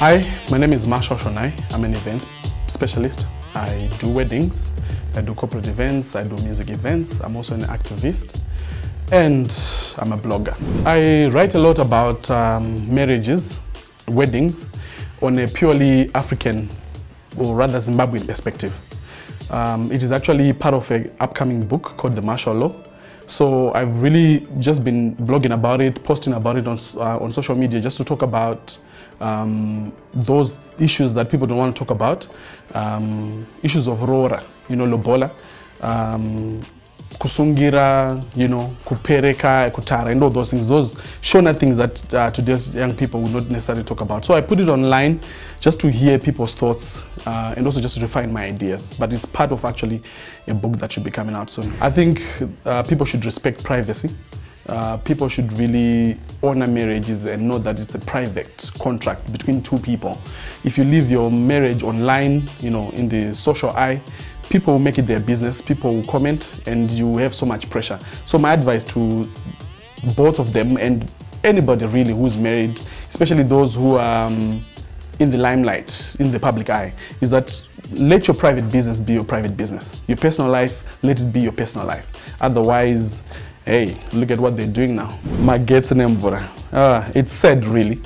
Hi, my name is Marshal. I'm an events specialist. I do weddings, I do corporate events, I do music events. I'm also an activist, and I'm a blogger. I write a lot about marriages, weddings, on a purely African, or rather Zimbabwean perspective. It is actually part of an upcoming book called The Marshal Law. So I've really just been blogging about it, posting about it on social media, just to talk about those issues that people don't want to talk about. Issues of Rora, Lobola, Kusungira, Kupereka, Kutara, and all those things, those Shona things that today's young people would not necessarily talk about. So I put it online just to hear people's thoughts and also just to refine my ideas. But it's part of actually a book that should be coming out soon. I think people should respect privacy. People should really honor marriages and know that it's a private contract between two people. If you leave your marriage online, in the social eye, people will make it their business, people will comment, and you have so much pressure. So my advice to both of them and anybody really who's married, especially those who are in the limelight, in the public eye, is that let your private business be your private business. Your personal life, let it be your personal life. Otherwise, hey, look at what they're doing now. It's sad, really.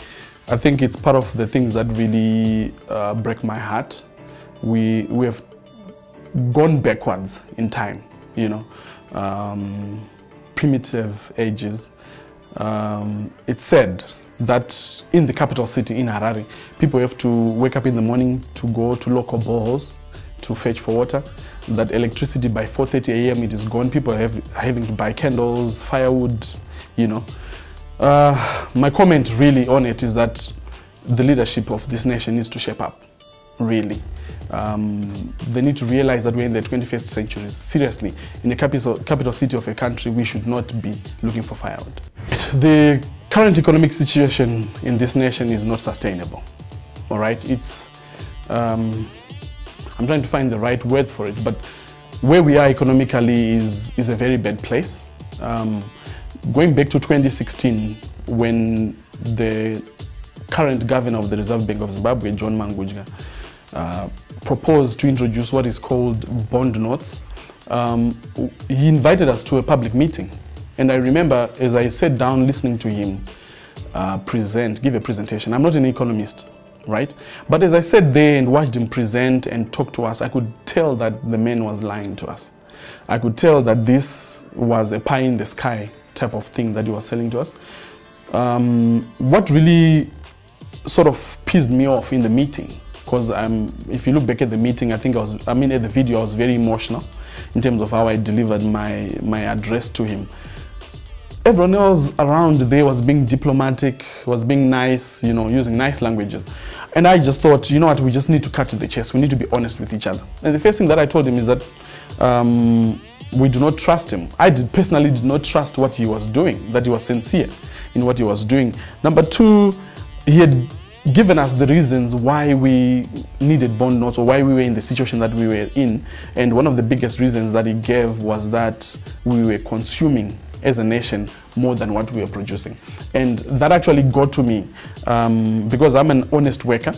I think it's part of the things that really break my heart. We have gone backwards in time, primitive ages. It's sad that in the capital city, in Harare, people have to wake up in the morning to go to local boreholes to fetch for water. That electricity by 4:30 a.m. it is gone. People are having to buy candles, firewood, My comment really on it is that the leadership of this nation needs to shape up, really. They need to realize that we're in the 21st century. Seriously, in the capital city of a country, we should not be looking for firewood. The current economic situation in this nation is not sustainable. All right, I'm trying to find the right word for it, but where we are economically is a very bad place. Going back to 2016, when the current governor of the Reserve Bank of Zimbabwe, John Mangudya, proposed to introduce what is called bond notes, he invited us to a public meeting. And I remember, as I sat down listening to him give a presentation, I'm not an economist, right? But as I sat there and watched him present and talk to us, I could tell that the man was lying to us. I could tell that this was a pie in the sky type of thing that he was selling to us. What really sort of pissed me off in the meeting, because if you look back at the meeting, at the video, I was very emotional in terms of how I delivered my address to him. Everyone else around there was being diplomatic, was being nice, using nice languages. And I just thought, you know what, we just need to cut to the chase. We need to be honest with each other. And the first thing that I told him is that we do not trust him. I personally did not trust what he was doing, that he was sincere in what he was doing. Number two, he had given us the reasons why we needed bond notes or why we were in the situation that we were in. And one of the biggest reasons that he gave was that we were consuming as a nation more than what we are producing. And that actually got to me because I'm an honest worker.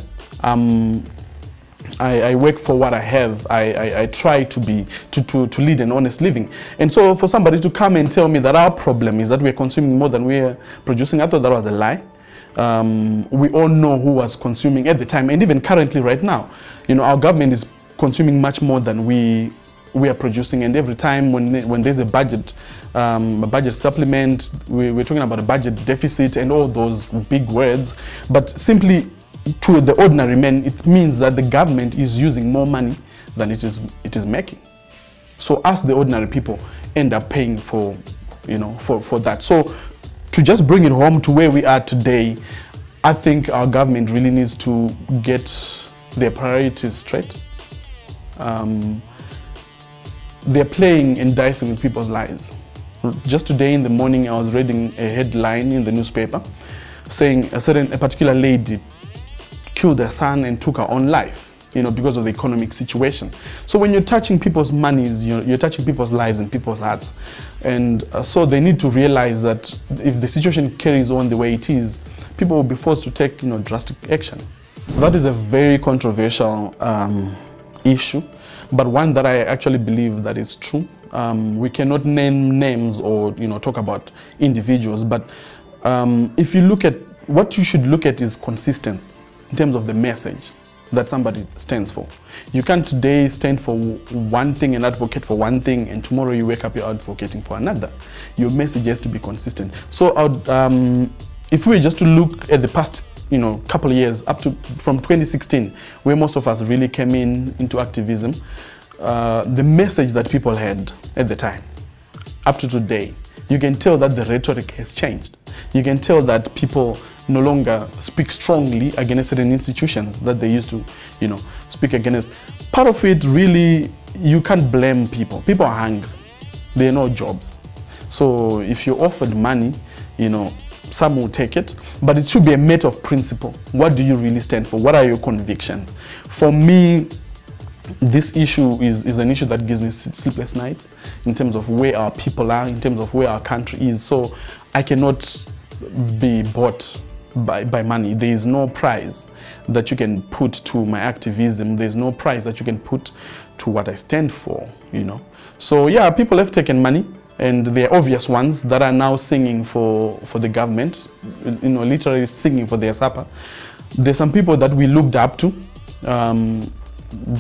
I work for what I have. I try to lead an honest living. And so for somebody to come and tell me that our problem is that we're consuming more than we're producing, I thought that was a lie. We all know who was consuming at the time, and even currently right now. Our government is consuming much more than we are producing, and every time when there's a budget supplement, we're talking about a budget deficit and all those big words. But simply to the ordinary man, it means that the government is using more money than it is making. So us, the ordinary people, end up paying for that. So to just bring it home to where we are today, I think our government really needs to get their priorities straight. They're playing and dicing with people's lives. Just today in the morning, I was reading a headline in the newspaper saying a particular lady killed her son and took her own life, because of the economic situation. So when you're touching people's monies, you're touching people's lives and people's hearts. And so they need to realize that if the situation carries on the way it is, people will be forced to take drastic action. That is a very controversial issue, but one that I actually believe that is true. We cannot name names or talk about individuals, but if you look at what you should look at is consistency in terms of the message that somebody stands for. You can't today stand for one thing and advocate for one thing, and tomorrow you wake up you're advocating for another. Your message has to be consistent. So if we were just to look at the past couple of years up to from 2016, where most of us really came into activism, the message that people had at the time up to today, you can tell that the rhetoric has changed. You can tell that people no longer speak strongly against certain institutions that they used to speak against. Part of it, really, you can't blame people. People are hungry. There are no jobs. So if you're offered money, some will take it, but it should be a matter of principle. What do you really stand for? What are your convictions? For me, this issue is an issue that gives me sleepless nights in terms of where our people are, in terms of where our country is. So I cannot be bought by money. There is no price that you can put to my activism. There's no price that you can put to what I stand for, So yeah, people have taken money, and there are obvious ones that are now singing for the government, literally singing for their supper. There's some people that we looked up to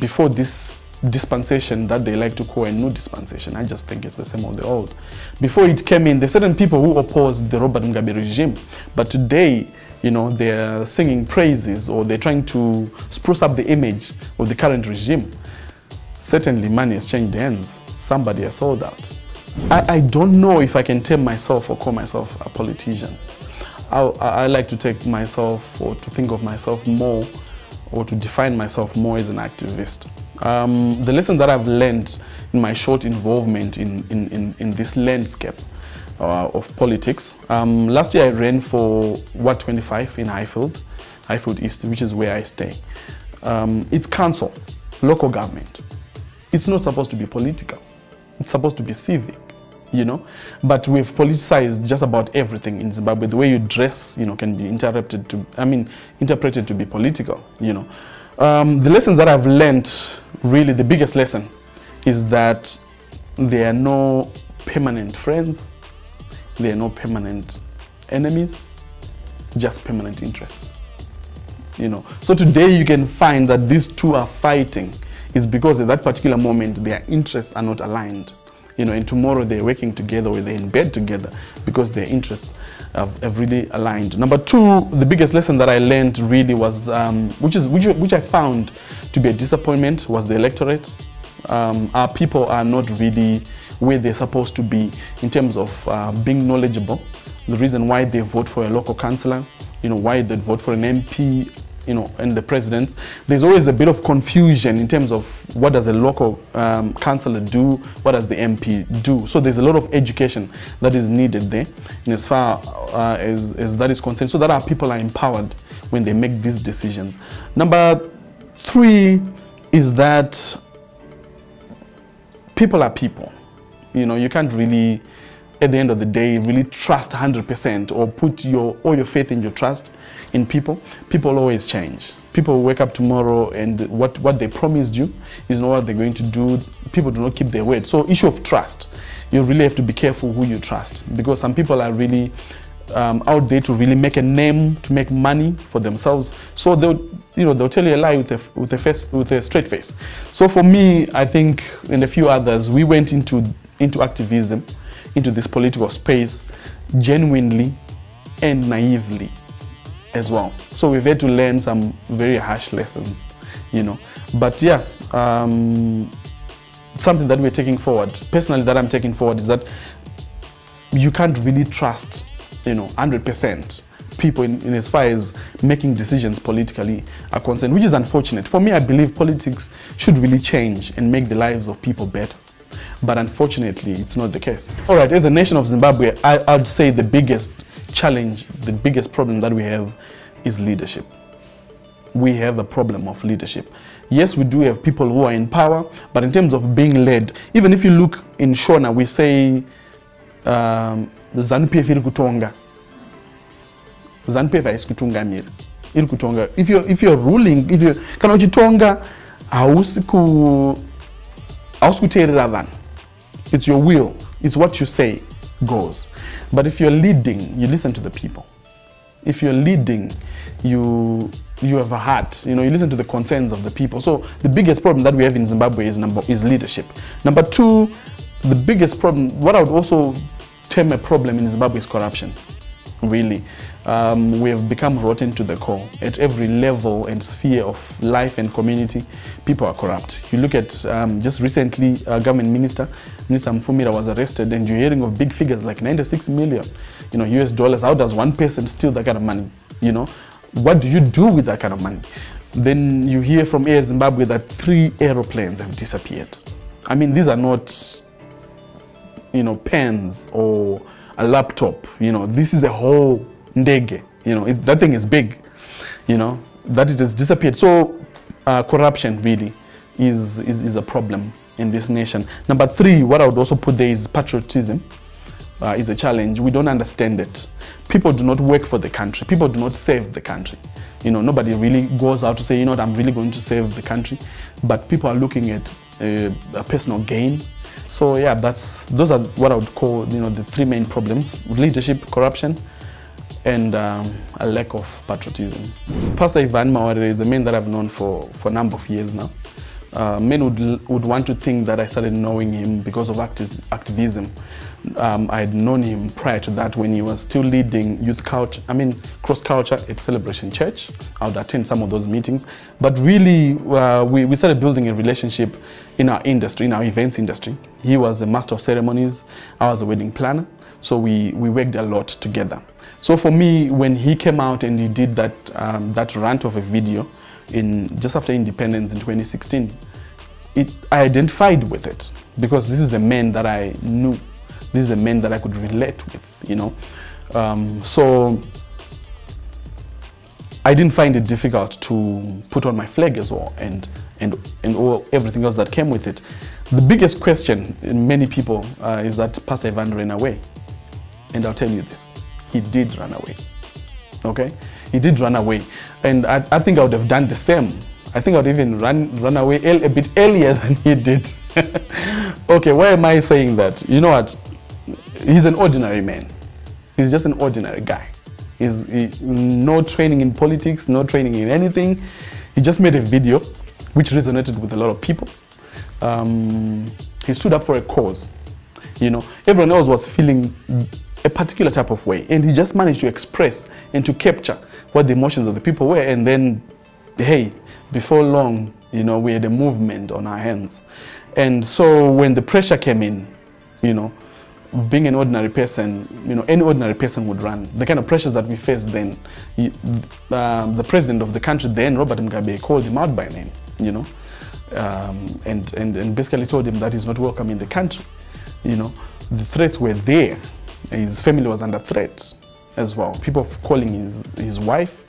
before this dispensation that they like to call a new dispensation. I just think it's the same of the old. Before it came in, there's certain people who opposed the Robert Mugabe regime, but today, they're singing praises, or they're trying to spruce up the image of the current regime. Certainly money has changed hands. Somebody has sold out. I don't know if I can term myself or call myself a politician. I like to take myself, or to think of myself more, or to define myself more as an activist. The lesson that I've learned in my short involvement in this landscape of politics, last year I ran for Ward 25 in Highfield East, which is where I stay. It's council, local government. It's not supposed to be political. It's supposed to be civic, But we've politicized just about everything in Zimbabwe. The way you dress, can be interpreted to be political, The lessons that I've learned, really the biggest lesson, is that there are no permanent friends, there are no permanent enemies, just permanent interests. So today you can find that these two are fighting is because at that particular moment their interests are not aligned. And tomorrow they're working together, or they're in bed together because their interests have really aligned. Number two, the biggest lesson that I learned really was, which I found to be a disappointment, was the electorate. Our people are not really where they're supposed to be in terms of being knowledgeable. The reason why they vote for a local councillor, why they vote for an MP, and the president, there's always a bit of confusion in terms of what does a local councillor do, what does the MP do. So there's a lot of education that is needed there, and as far as that is concerned, so that our people are empowered when they make these decisions. Number three is that people are people. You can't really, at the end of the day, really trust 100% or put all your faith and your trust in people. People always change. People will wake up tomorrow and what they promised you is not what they're going to do. People do not keep their word. So issue of trust, you really have to be careful who you trust, because some people are really out there to really make a name, to make money for themselves. So they'll tell you a lie with a straight face. So for me, I think, and a few others, we went into activism, into this political space, genuinely and naively as well. So we've had to learn some very harsh lessons, But yeah, something that we're taking forward, personally that I'm taking forward, is that you can't really trust, 100% people in as far as making decisions politically are concerned, which is unfortunate. For me, I believe politics should really change and make the lives of people better. But unfortunately, it's not the case. All right, as a nation of Zimbabwe, I'd say the biggest challenge, the biggest problem that we have is leadership. We have a problem of leadership. Yes, we do have people who are in power, but in terms of being led, even if you look in Shona, we say, ZANU-PF iri kutonga. ZANU-PF haisi kutungamira. iri kutonga. If you're ruling, kana uchitonga hausi kuteerera vanhu. It's your will. It's what you say goes. But if you're leading, you listen to the people. If you're leading, you have a heart. You listen to the concerns of the people. So the biggest problem that we have in Zimbabwe is leadership. Number two, the biggest problem, what I would also term a problem in Zimbabwe, is corruption. Really, we have become rotten to the core. At every level and sphere of life and community, people are corrupt. You look at just recently, government minister Mfumira was arrested, and you're hearing of big figures like 96 million, US dollars. How does one person steal that kind of money? What do you do with that kind of money? Then you hear from Air Zimbabwe that 3 aeroplanes have disappeared. I mean, these are not, pens or a laptop. This is a whole ndege. That thing is big. That it has disappeared. So corruption really is a problem in this nation. Number three, what I would also put there is patriotism. Is a challenge. We don't understand it. People do not work for the country. People do not save the country. Nobody really goes out to say, I'm really going to save the country. But people are looking at a personal gain. So yeah, those are what I would call, the 3 main problems: leadership, corruption, and a lack of patriotism. Pastor Ivan Mawarire is a man that I've known for a number of years now. Men would want to think that I started knowing him because of activism. I had known him prior to that when he was still leading youth culture, cross-culture at Celebration Church. I would attend some of those meetings. But really, we started building a relationship in our industry, in our events industry. He was a master of ceremonies. I was a wedding planner. So we worked a lot together. So for me, when he came out and he did that rant of a video just after independence in 2016, I identified with it because this is a man that I knew. This is a man that I could relate with, So I didn't find it difficult to put on my flag as well and everything else that came with it. The biggest question in many people is that Pastor Ivan ran away. And I'll tell you this, he did run away, okay? He did run away. And I think I would have done the same. I think I would even run away a bit earlier than he did. Okay, why am I saying that? You know what? He's an ordinary man. He's just an ordinary guy. No training in politics, no training in anything. He just made a video which resonated with a lot of people. He stood up for a cause. Everyone else was feeling a particular type of way, and he just managed to express and to capture what the emotions of the people were. And then, hey, before long, we had a movement on our hands. And so when the pressure came in, being an ordinary person, any ordinary person would run. The kind of pressures that we faced then, the president of the country then, Robert Mugabe, called him out by name, and basically told him that he's not welcome in the country. The threats were there. His family was under threat as well. People calling his wife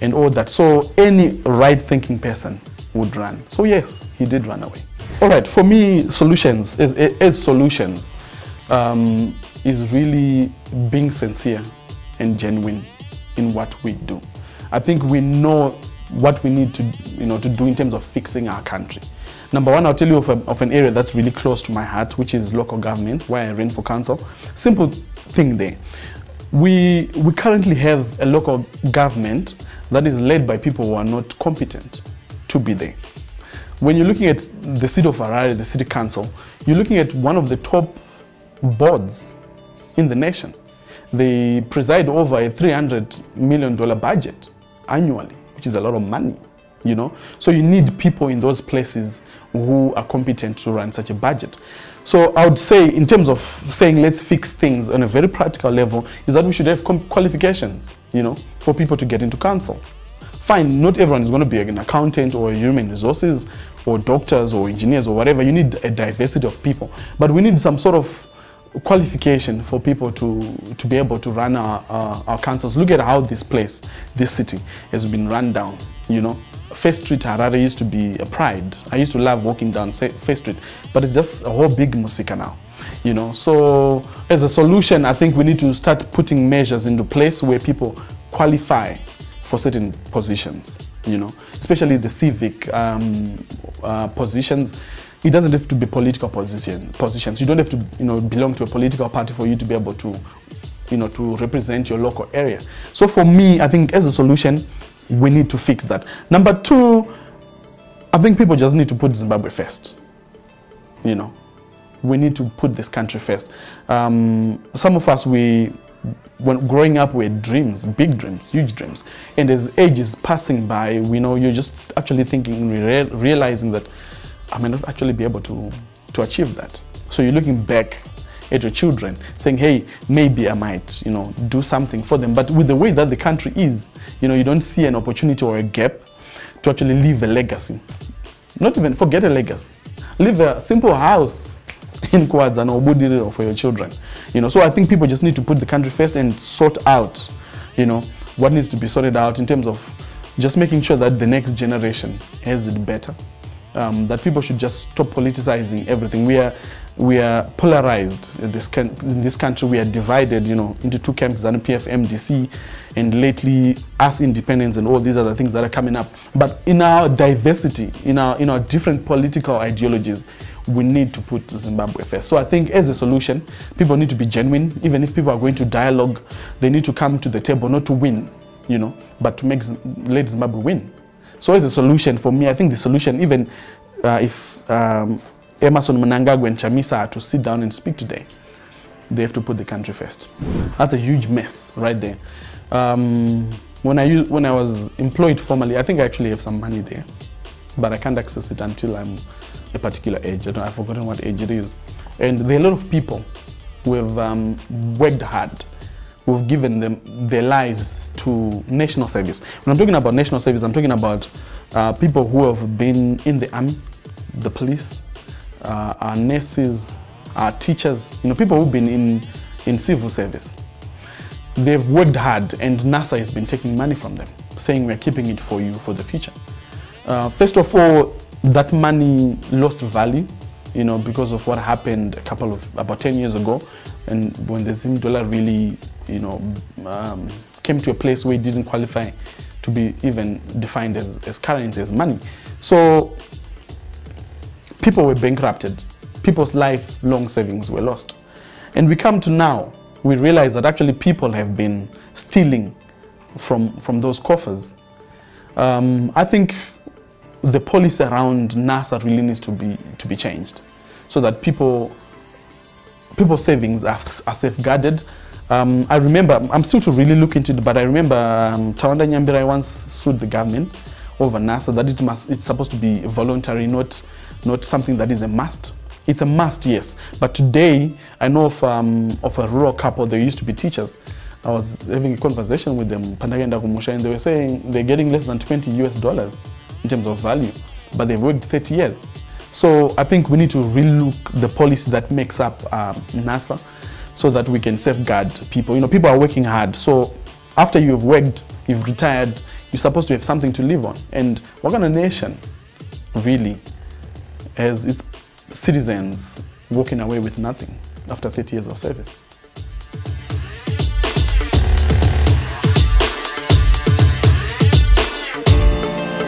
and all that. So any right-thinking person would run. So yes, he did run away. All right, for me, solutions, as solutions, is really being sincere and genuine in what we do. I think we know what we need to, to do in terms of fixing our country. Number one, I'll tell you of an area that's really close to my heart, which is local government, where I ran for council. Simple thing there. We currently have a local government that is led by people who are not competent to be there. When you're looking at the city of Harare, the city council, you're looking at one of the top boards in the nation. They preside over a $300 million budget annually, which is a lot of money, So you need people in those places who are competent to run such a budget. So I would say, in terms of saying let's fix things on a very practical level, is that we should have qualifications, for people to get into council. Fine, not everyone is going to be an accountant or human resources or doctors or engineers or whatever. You need a diversity of people. But we need some sort of qualification for people to be able to run our councils. Look at how this city has been run down, First Street, Harare used to be a pride. I used to love walking down First Street, but it's just a whole big musika now, So as a solution, I think we need to start putting measures into place where people qualify for certain positions, you know, especially the civic positions. It doesn't have to be political positions. You don't have to, you know, belong to a political party for you to be able to, you know, to represent your local area. So for me, I think as a solution, we need to fix that. Number two, I think people just need to put Zimbabwe first. You know, we need to put this country first. Some of us, when growing up, we had dreams, big dreams, huge dreams. And as age is passing by, we know you're just actually thinking, realizing that I may not actually be able to achieve that. So you're looking back at your children, saying, hey, maybe I might, you know, do something for them. But with the way that the country is, you know, you don't see an opportunity or a gap to actually leave a legacy. Not even forget a legacy. Leave a simple house in Kwadzana or Budiriro for your children. You know, so I think people just need to put the country first and sort out, you know, what needs to be sorted out in terms of just making sure that the next generation has it better. That people should just stop politicizing everything. We are polarized in this country. We are divided, you know, into two camps, ZANU-PF, MDC, and lately us independents and all these other things that are coming up. But in our diversity, in our different political ideologies, we need to put Zimbabwe first. So I think as a solution, people need to be genuine. Even if people are going to dialogue, they need to come to the table not to win, you know, but to let Zimbabwe win. So as a solution, for me, I think the solution, even if Emerson Mnangagwa and Chamisa are to sit down and speak today, they have to put the country first. That's a huge mess right there. When I was employed formally, I think I actually have some money there, but I can't access it until I'm a particular age. I've forgotten what age it is. And there are a lot of people who have worked hard, who have given their lives to national service. When I'm talking about national service, I'm talking about people who have been in the army, the police, our nurses, our teachers, you know, people who've been in civil service. They've worked hard, and NASA has been taking money from them, saying we're keeping it for you for the future. First of all, that money lost value, you know, because of what happened about 10 years ago, and when the Zim dollar really, you know, came to a place where it didn't qualify to be even defined as currency, as money. So people were bankrupted. People's lifelong savings were lost. And we come to now, we realize that actually people have been stealing from those coffers. I think the policy around NASA really needs to be changed, so that people's savings are safeguarded. I remember, I'm still to really look into it, but I remember Tawanda Nyambira once sued the government over NASA that it's supposed to be voluntary, not something that is a must. It's a must, yes. But today, I know of a rural couple. They used to be teachers. I was having a conversation with them, Pandagenda Kumusha, and they were saying they're getting less than $20 US in terms of value, but they've worked 30 years. So I think we need to relook the policy that makes up NASA, so that we can safeguard people. You know, people are working hard. So after you've worked, you've retired, you're supposed to have something to live on. And what kind of nation really has its citizens walking away with nothing after 30 years of service?